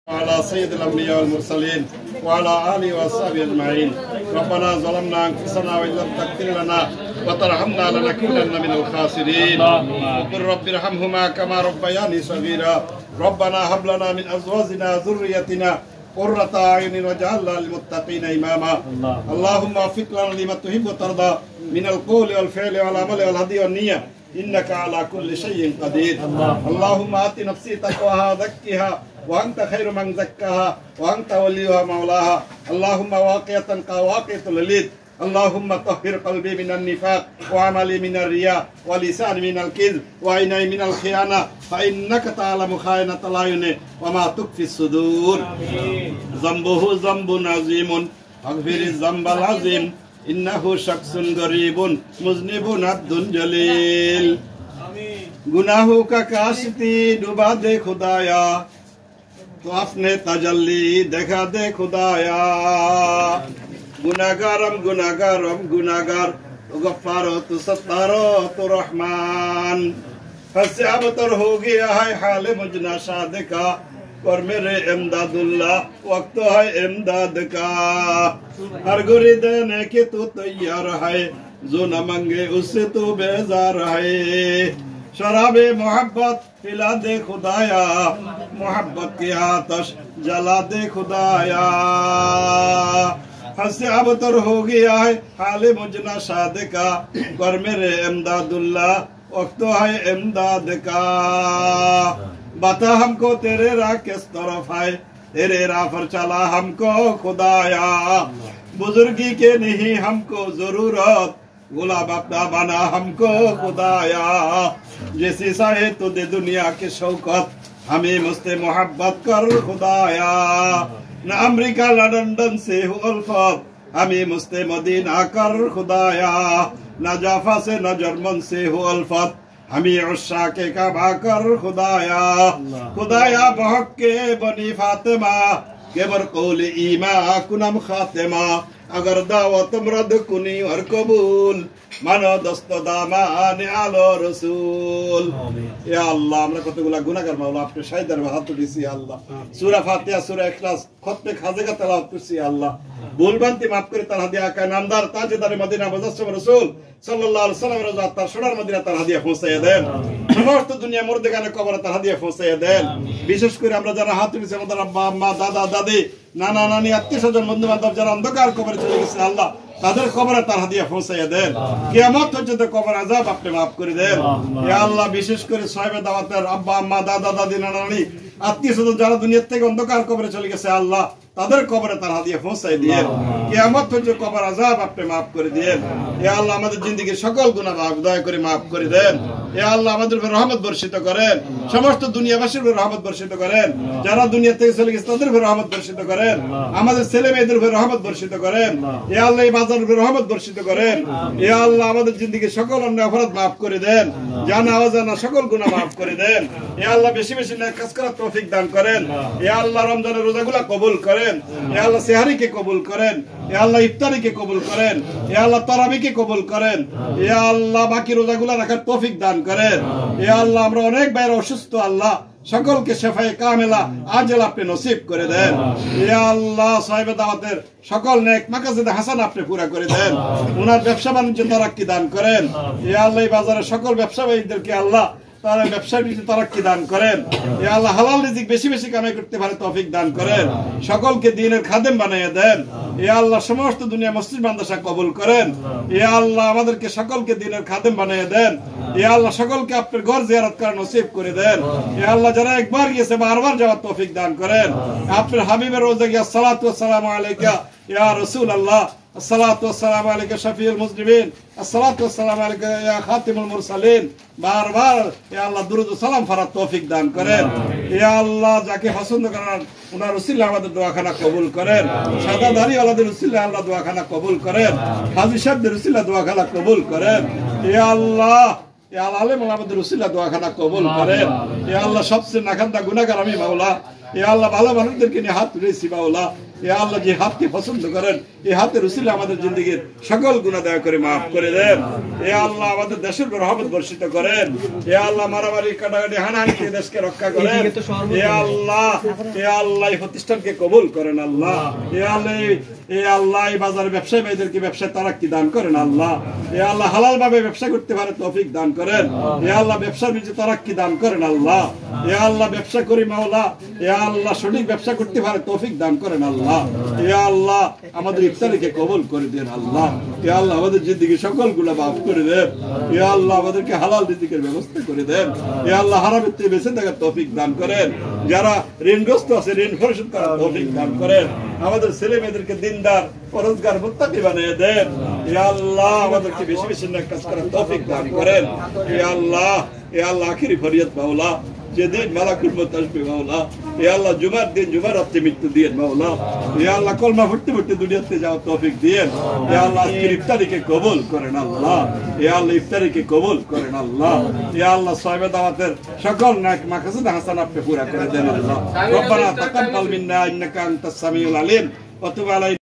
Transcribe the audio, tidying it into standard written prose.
وعلى سيد الأنبياء والمرسلين وعلى آله وصحبه أجمعين. ربنا ظلمنا أنفسنا وإن لم تغفر لنا وترحمنا لنكونن من الخاسرين. وقل رب ارحمهما كما ربياني صغيرا. ربنا هب لنا من أزواجنا ذريتنا قرة أعين واجعلنا للمتقين إماما. اللهم وفق لنا لما تحب وترضى من القول والفعل والعمل والهدي والنية إنك على كل شيء قدير. اللهم آت نفسي تقواها زكها وأنت خير من زكاها وأنت وليها مولاها. اللهم واقية كواقية الليل. اللهم طهر قلبي من النفاق وعملي من الرياء ولساني من الكذب وعيني من الخيانة فإنك تعلم خائنة الأعين وما تخفي الصدور. ذنبه ذنب عظيم اغفر الذنب العظيم إنه شخص غريب مذنب عبد جلیل. गुनाहों का काश्ती डुबा दे खुदाया तो अपने तजल्ली देखा दे खुदाया. गुनागारम गुनागार तो गफ्फारो तो सत्तारो तो रहमान. हस्से अबतर हो गया है हाल मुजना शाद का और मेरे इमदादुल्लाह वक्त है इमदाद का. हर गुरी देने के तू तैयार है जो न मांगे उससे तू बेजार है. शराबे मोहब्बत पिला दे खुदाया मोहब्बत की आतश जला दे खुदाया. हद से अबतर हो गया है हाल मुजना शाद का और मेरे इमदादुल्लाह वक्त है इमदाद का. बता हमको तेरे राह किस तरफ है तेरे राह पर चला हमको खुदाया. बुजुर्गी के नहीं हमको जरूरत गुलाब अपना बना हमको खुदाया. जैसी साहे तो दे दुनिया की शौकत हमें मुझसे मोहब्बत कर खुदाया. न अमेरिका न लंदन से हो अल्फत हमें मुझसे मदीना कर खुदाया. न जाफा से न जर्मन से हो अल्फत हमें उस्सा के काबा कर खुदाया. खुदाया बहक के बनी फातिमा के बरकौल ईमा कुनम खातिमा. अगर दावत मरद कुनी और कबूल मानो दस्त दामान आलो रसूल. या अल्लाह আমরা কতগুলা গুনাহগার মাওলা আপনি শাহিদার হাত তুলেছি আল্লাহ. সূরা ফাতিহা সূরা ইখলাস খতমে খাজেগা তেলাওয়াত করছি আল্লাহ. ভুলভ্রান্তি মাফ করে তার হাদিয়া আকা নামদার তাজদার মদিনা মুজাসসিম রাসূল সাল্লাল্লাহু আলাইহি ওয়াসাল্লাম রাজা তার সোনার মদিনা তার হাদিয়া পৌঁছায় দেন. সমস্ত দুনিয়া মুর্দেগানে কবরে তার হাদিয়া পৌঁছায় দেন. বিশেষ করে আমরা যারা হাত তুলেছি আমাদের আব্বা আম্মা দাদা দাদি নানা নানি আত্মীয় স্বজন বন্ধু বান্ধব যারা অন্ধকার কবরে চলে গেছে আল্লাহ তাদের কবরে তার হাদিয়া পৌঁছাইয়া দেন. কিয়ামত পর্যন্ত কবর আযাব আপনি মাফ করে দেন. ইয়া আল্লাহ বিশেষ করে সাহেবে দাওয়াতের আব্বা আম্মা দাদা দাদি নানা নানি আত্মীয় স্বজন যারা দুনিয়া থেকে অন্ধকার কবরে চলে গেছে আল্লাহ তাদের কবরে তার হাদিয়া পৌঁছাই দিয়েন. কিয়ামত পর্যন্ত কবর আযাব আপনি মাফ করে দেন. ইয়া আল্লাহ আমাদের জিন্দেগীর সকল গুনাহ দয়া করে মাফ করে দেন. ইয়া আল্লাহ আমাদের উপর রহমত বর্ষিত করেন. সমস্ত দুনিয়াবাসীর উপর রহমত বর্ষিত করেন. যারা দুনিয়া থেকে চলে গেছে তাদের উপর রহমত বর্ষিত করেন. আমাদের ছেলে মেয়েদের উপর রহমত বর্ষিত করেন. ইয়া আল্লাহ এই বাজারের উপর রহমত বর্ষিত করেন. ইয়া আল্লাহ আমাদের জিন্দেগীর সকল অন্যায় অপরাধ মাফ করে দেন. জানা অজানা সকল গুনাহ মাফ করে দেন. ইয়া আল্লাহ বেশি বেশি নেক কাজ করার তৌফিক দান করেন. ইয়া আল্লাহ রমজানের রোজাগুলো কবুল করেন. ইয়া আল্লাহ সেহরিকে কবুল করেন. ইয়া আল্লাহ ইফতারিকে কবুল করেন. ইয়া আল্লাহ তারাবিকে কবুল করেন. ইয়া আল্লাহ বাকি রোজাগুলো রাখার তৌফিক দান করেন. ইয়া আল্লাহ আমরা অনেক বাইরে অসুস্থ আল্লাহ সকলকে শেফায়ে কামেলা আজল আপনি নসিব করে দেন. ইয়া আল্লাহ সাহেবে দাওয়াতের সকল নেক মাকাসিদ হাসান আপনি পুরা করে দেন. ওনার ব্যবসা বাণিজ্য তারাক্কি দান করেন. ইয়া আল্লাহ এই বাজারের সকল ব্যবসায়ীদেরকে আল্লাহ তারা ব্যবসার ভিতরে তারাক্কি দান করেন. ইয়া আল্লাহ হালাল রিজিক বেশি বেশি কামাই করতে পারে তৌফিক দান করেন. সকলকে দ্বীনের খাদেম বানিয়ে দেন. ইয়া আল্লাহ সমস্ত দুনিয়া মসজিদ মাদ্রাসা কবুল করেন. ইয়া আল্লাহ আমাদেরকে সকলকে দ্বীনের খাদেম বানিয়ে দেন. ইয়া আল্লাহ সকলকে আপনার ঘর জিয়ারত করার নসিব করে দেন. ইয়া আল্লাহ যারা একবার গিয়েছে বারবার যাওয়ার তৌফিক দান করেন. আপনার হাবিবের রোজা গিয়া সালাতু ওয়াসসালামু আলাইকা ইয়া রাসূলুল্লাহ. الصلاة والسلام عليك شفيع المذنبين. الصلاة والسلام عليك يا خاتم المرسلين. بار بار يا الله درود সালাম ফরাত তৌফিক দান করেন. ইয়া আল্লাহ যাকে পছন্দ করেন ওনার উসিলা আমাদের দোয়াখানা কবুল করেন. সাদা দাড়ি ওয়ালাদের উসিলা আল্লাহ দোয়াখানা কবুল করেন. হাজী সাহেবদের উসিলা দোয়াখানা কবুল করেন. ইয়া আল্লাহ ইয়া আলেম আমাদের উসিলা দোয়াখানা কবুল করেন. ইয়া আল্লাহ সবচেয়ে নাখান্দা গুনাহগার আমি মাওলা. ইয়া আল্লাহ ভালো মানুষদেরকে নিয়ে হাত তুলেছি মাওলা. ইয়া আল্লাহ যে হাতকে পছন্দ করেন এই হাতের উসিলে আমাদের জিন্দেগীর সকল গুনাহ দয়া করে মাফ করে দেন। ইয়া আল্লাহ আমাদের দেশের উপর রহমত বর্ষিত করেন। ইয়া আল্লাহ মারামারি কাটাকাটি হানাহানি থেকে দেশকে রক্ষা করেন। ইয়া আল্লাহ এই প্রতিষ্ঠানকে কবুল করেন আল্লাহ। ইয়া আল্লাহ এই বাজারে ব্যবসায়ী ভাইদেরকে ব্যবসায় তারাক্কি দান করেন আল্লাহ। ইয়া আল্লাহ হালাল ভাবে ব্যবসা করতে পারে তৌফিক দান করেন। ইয়া আল্লাহ ব্যবসার ভিতরে তারাক্কি দান করেন আল্লাহ। ইয়া আল্লাহ ব্যবসা করি মাওলা, ইয়া আল্লাহ সঠিক ব্যবসা করতে পারে তৌফিক দান করেন আল্লাহ। ইয়া আল্লাহ আমাদের ইফতারিকে কবুল করে দেন আল্লাহ। ইয়া আল্লাহ আমাদের জিন্দেগি সকল গুনাহ মাফ করে দেন। ইয়া আল্লাহ আমাদেরকে হালাল রিজিকের ব্যবস্থা করে দেন। ইয়া আল্লাহ হারামের থেকে বেঁচে থাকার তৌফিক দান করেন। যারা ঋণগ্রস্ত আছে ঋণ পরিশোধ করার তৌফিক দান করেন। আমাদের ছেলে মেয়েদেরকে দিনদার পরহেজগার মুত্তাকি বানিয়ে দেন। ইয়া আল্লাহ আমাদেরকে বেশি বেশি নেক কাজ করার তৌফিক দান করেন। ইয়া আল্লাহ আখিরি ফরিয়াদ মাওলা, যেদিন মালাকুল মউত আসবে মাওলা, ইয়া আল্লাহ জুমার দিন জুমার রাতে মৃত্যু দিয়েন মাওলা। ইয়া আল্লাহ কলমা পড়তে পড়তে দুনিয়াতে যাওয়ার তৌফিক দিয়েন। ইয়া আল্লাহ আজকের ইফতারিকে কবুল করেন আল্লাহ। ইয়া আল্লাহ ইফতারিকে কবুল করেন আল্লাহ। ইয়া আল্লাহ সাহেবে দাওয়াতের সকল নেক মাকাসিদ হাসানাত আপনি পুরা করে দেন আল্লাহ। রব্বানা তাকাব্বাল মিন্না ইন্নাকা আনতাস সামিউল আলিম ওয়া তুব আলাইনা